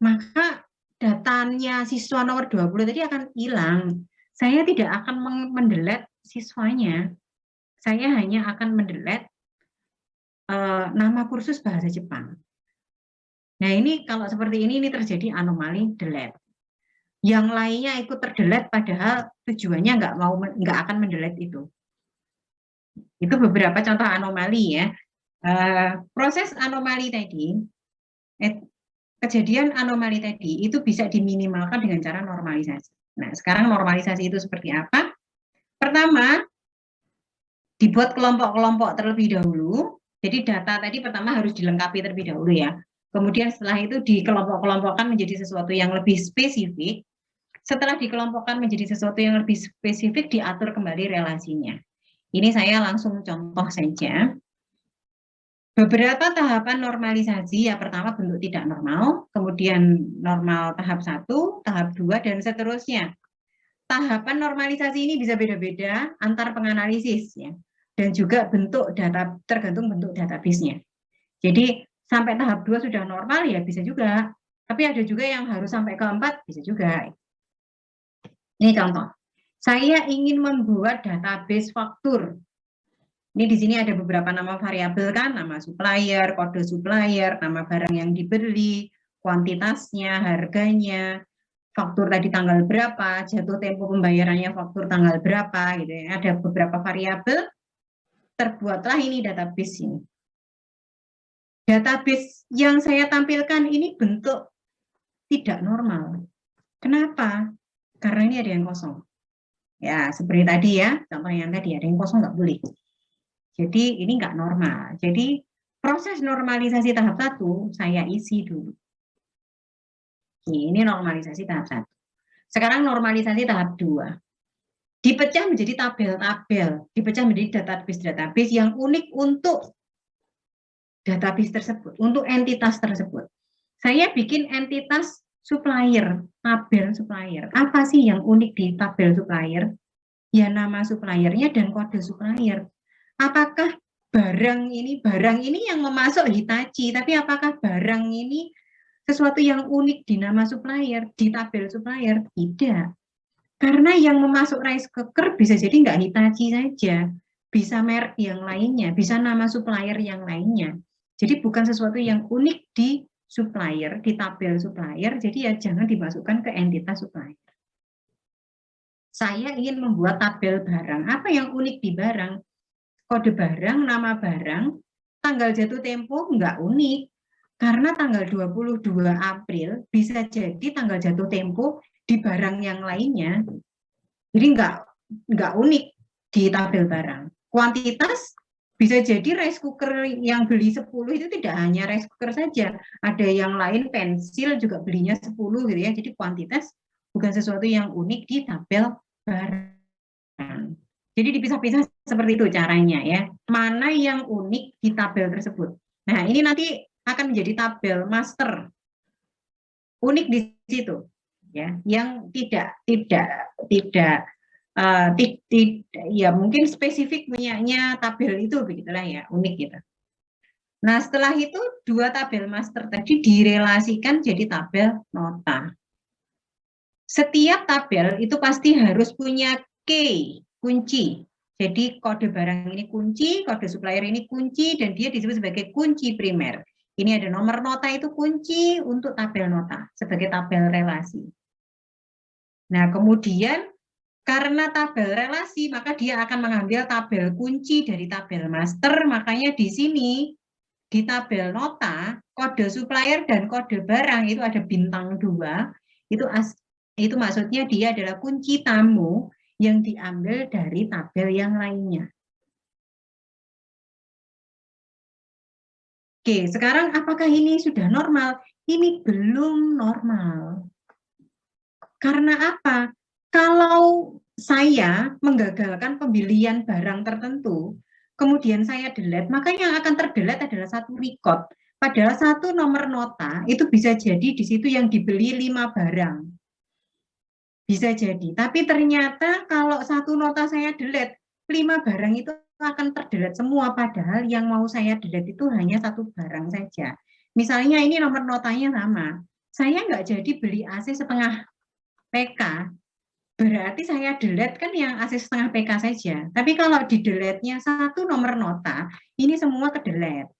maka datanya siswa nomor 20 tadi akan hilang. Saya tidak akan mendelete siswanya. Saya hanya akan mendelete nama kursus bahasa Jepang. Nah ini kalau seperti ini terjadi anomali delete. Yang lainnya ikut terdelete padahal tujuannya nggak akan mendelete itu. Itu beberapa contoh anomali ya. Proses anomali tadi, kejadian anomali tadi itu bisa diminimalkan dengan cara normalisasi. Nah sekarang normalisasi itu seperti apa? Pertama, dibuat kelompok-kelompok terlebih dahulu. Jadi data tadi pertama harus dilengkapi terlebih dahulu ya. Kemudian setelah itu dikelompok-kelompokkan menjadi sesuatu yang lebih spesifik. Setelah dikelompokkan menjadi sesuatu yang lebih spesifik, diatur kembali relasinya. Ini saya langsung contoh saja. Beberapa tahapan normalisasi, ya pertama bentuk tidak normal, kemudian normal tahap 1, tahap 2, dan seterusnya. Tahapan normalisasi ini bisa beda-beda antar penganalisis, ya, dan juga bentuk data, tergantung bentuk database-nya. Jadi sampai tahap 2 sudah normal, ya bisa juga. Tapi ada juga yang harus sampai ke 4, bisa juga. Ini contoh. Saya ingin membuat database faktur. Ini di sini ada beberapa nama variabel kan, nama supplier, kode supplier, nama barang yang dibeli, kuantitasnya, harganya, faktur tadi tanggal berapa, jatuh tempo pembayarannya faktur tanggal berapa, gitu ya. Ada beberapa variabel, terbuatlah ini database ini. Database yang saya tampilkan ini bentuk tidak normal. Kenapa? Karena ini ada yang kosong. Ya, seperti tadi ya, contoh yang tadi ada yang kosong nggak boleh. Jadi ini nggak normal. Jadi proses normalisasi tahap 1 saya isi dulu. Ini normalisasi tahap 1. Sekarang normalisasi tahap 2. Dipecah menjadi tabel-tabel, dipecah menjadi database-database yang unik untuk database tersebut, untuk entitas tersebut. Saya bikin entitas supplier, tabel supplier. Apa sih yang unik di tabel supplier? Ya nama suppliernya dan kode supplier. Apakah barang ini yang memasuk Hitachi, tapi apakah barang ini sesuatu yang unik di nama supplier, di tabel supplier? Tidak. Karena yang memasuk rice cooker bisa jadi nggak Hitachi saja, bisa merek yang lainnya, bisa nama supplier yang lainnya. Jadi bukan sesuatu yang unik di supplier, di tabel supplier, jadi ya jangan dimasukkan ke entitas supplier. Saya ingin membuat tabel barang. Apa yang unik di barang? Kode barang, nama barang, tanggal jatuh tempo nggak unik. Karena tanggal 22 April bisa jadi tanggal jatuh tempo di barang yang lainnya. Jadi nggak unik di tabel barang. Kuantitas bisa jadi rice cooker yang beli 10 itu tidak hanya rice cooker saja. Ada yang lain pensil juga belinya 10 gitu ya. Jadi kuantitas bukan sesuatu yang unik di tabel barang. Jadi dipisah-pisah seperti itu caranya ya. Mana yang unik di tabel tersebut. Nah, ini nanti akan menjadi tabel master. Unik di situ ya, yang tidak ya mungkin spesifik punyanya tabel itu begitulah ya, unik gitu. Nah, setelah itu dua tabel master tadi direlasikan jadi tabel nota. Setiap tabel itu pasti harus punya key, kunci. Jadi kode barang ini kunci, kode supplier ini kunci, dan dia disebut sebagai kunci primer. Ini ada nomor nota itu kunci untuk tabel nota, sebagai tabel relasi. Nah, kemudian karena tabel relasi, maka dia akan mengambil tabel kunci dari tabel master, makanya di sini, di tabel nota, kode supplier dan kode barang itu ada bintang 2, itu maksudnya dia adalah kunci tamu yang diambil dari tabel yang lainnya. Oke, sekarang apakah ini sudah normal? Ini belum normal. Karena apa? Kalau saya menggagalkan pembelian barang tertentu, kemudian saya delete, maka yang akan terdelete adalah satu record. Padahal satu nomor nota itu bisa jadi di situ yang dibeli 5 barang. Bisa jadi, tapi ternyata kalau satu nota saya delete, 5 barang itu akan terdelete semua, padahal yang mau saya delete itu hanya satu barang saja. Misalnya ini nomor notanya sama, saya nggak jadi beli AC setengah PK, berarti saya delete kan yang AC setengah PK saja. Tapi kalau di delete-nya satu nomor nota, ini semua kedelete.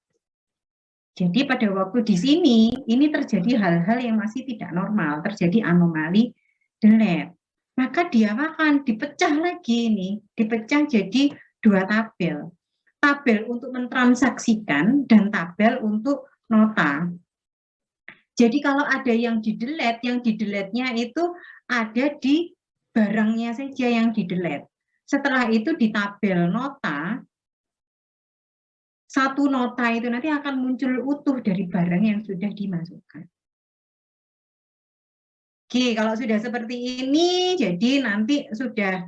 Jadi pada waktu di sini, ini terjadi hal-hal yang masih tidak normal, terjadi anomali delete. Maka dia akan dipecah lagi nih, dipecah jadi 2 tabel. Tabel untuk mentransaksikan dan tabel untuk nota. Jadi kalau ada yang di-delete, yang di-delete-nya itu ada di barangnya saja yang di-delete. Setelah itu di tabel nota, satu nota itu nanti akan muncul utuh dari barang yang sudah dimasukkan. Oke, kalau sudah seperti ini, jadi nanti sudah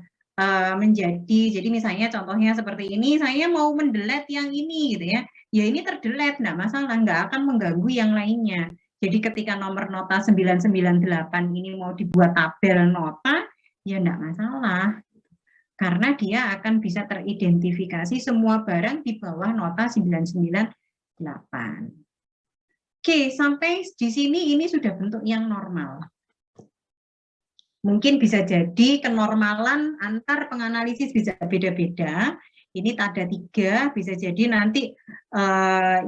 menjadi, jadi misalnya contohnya seperti ini, saya mau mendelete yang ini gitu ya, ya ini terdelete, enggak masalah, nggak akan mengganggu yang lainnya. Jadi ketika nomor nota 998 ini mau dibuat tabel nota, ya enggak masalah. Karena dia akan bisa teridentifikasi semua barang di bawah nota 998. Oke, sampai di sini ini sudah bentuk yang normal. Mungkin bisa jadi kenormalan antar penganalisis bisa beda-beda. Ini ada 3, bisa jadi nanti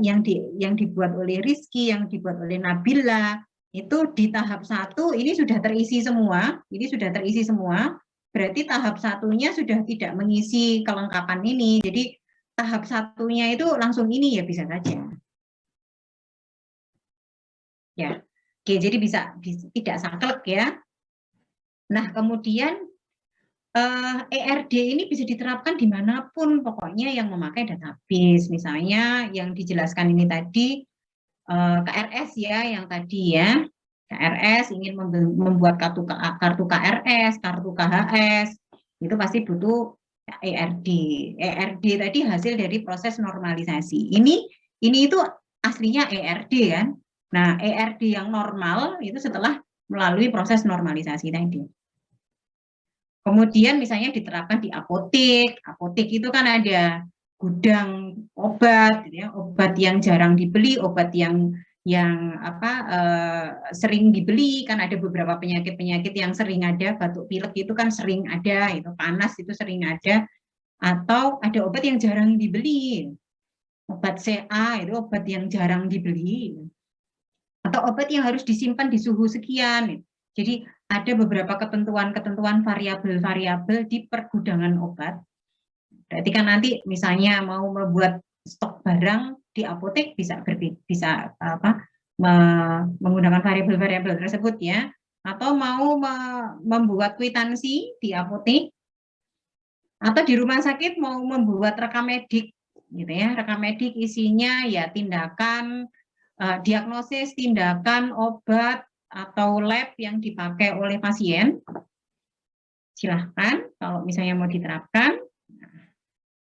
yang dibuat oleh Rizky, yang dibuat oleh Nabila, itu di tahap 1 ini sudah terisi semua. Ini sudah terisi semua. Berarti tahap 1-nya sudah tidak mengisi kelengkapan ini. Jadi tahap 1-nya itu langsung ini ya bisa saja. Ya, oke, jadi bisa tidak saklek ya. Nah, kemudian ERD ini bisa diterapkan dimanapun pokoknya yang memakai database. Misalnya yang dijelaskan ini tadi KRS ya, yang tadi ya. KRS ingin membuat kartu KRS, kartu KHS, itu pasti butuh ERD. ERD tadi hasil dari proses normalisasi. Ini itu aslinya ERD kan. Nah, ERD yang normal itu setelah melalui proses normalisasi tadi. Kemudian misalnya diterapkan di apotek. Apotek itu kan ada gudang obat, ya, obat yang jarang dibeli, obat yang sering dibeli, kan ada beberapa penyakit-penyakit yang sering ada, batuk pilek itu kan sering ada, itu panas itu sering ada, atau ada obat yang jarang dibeli, obat CA itu obat yang jarang dibeli, atau obat yang harus disimpan di suhu sekian. Jadi ada beberapa ketentuan-ketentuan variabel-variabel di pergudangan obat. Berarti kan nanti misalnya mau membuat stok barang di apotek bisa menggunakan variabel-variabel tersebut ya, atau mau membuat kwitansi di apotek, atau di rumah sakit mau membuat rekam medik gitu ya. Rekam medik isinya ya tindakan diagnosis, tindakan, obat atau lab yang dipakai oleh pasien. Silahkan kalau misalnya mau diterapkan.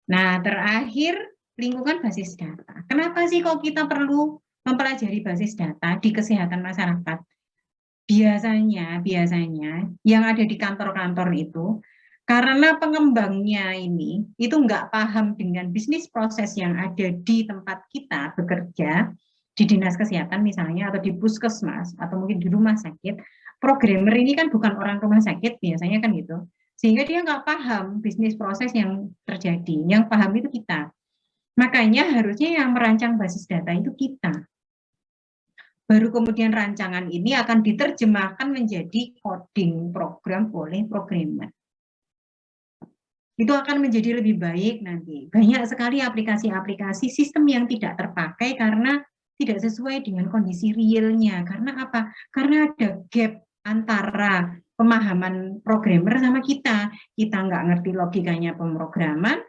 Nah, terakhir lingkungan basis data. Kenapa sih kok kita perlu mempelajari basis data di kesehatan masyarakat? Biasanya yang ada di kantor-kantor itu karena pengembangnya ini itu nggak paham dengan bisnis proses yang ada di tempat kita bekerja, di dinas kesehatan misalnya, atau di puskesmas, atau mungkin di rumah sakit. Programmer ini kan bukan orang rumah sakit biasanya kan gitu. Sehingga dia nggak paham bisnis proses yang terjadi. Yang paham itu kita. Makanya harusnya yang merancang basis data itu kita. Baru kemudian rancangan ini akan diterjemahkan menjadi coding program oleh programmer. Itu akan menjadi lebih baik nanti. Banyak sekali aplikasi-aplikasi sistem yang tidak terpakai karena tidak sesuai dengan kondisi realnya. Karena apa? Karena ada gap antara pemahaman programmer sama kita. Kita nggak ngerti logikanya pemrograman,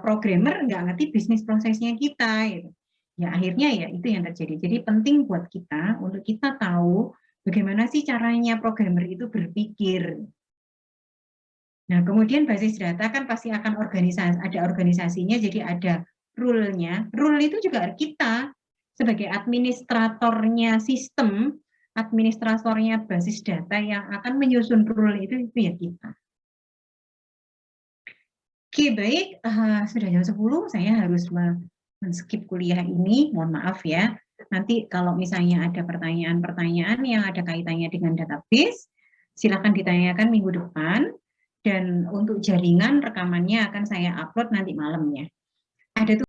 programmer nggak ngerti bisnis prosesnya kita. Gitu. Ya akhirnya ya itu yang terjadi. Jadi penting buat kita untuk kita tahu bagaimana sih caranya programmer itu berpikir. Nah, kemudian basis data kan pasti akan ada organisasinya, jadi ada rule-nya. Rule itu juga kita sebagai administratornya sistem, administratornya basis data yang akan menyusun rule itu ya kita. Oke, baik. Sudah jam 10, saya harus men-skip kuliah ini, mohon maaf ya. Nanti kalau misalnya ada pertanyaan-pertanyaan yang ada kaitannya dengan database, silakan ditanyakan minggu depan. Dan untuk jaringan rekamannya akan saya upload nanti malamnya. Ada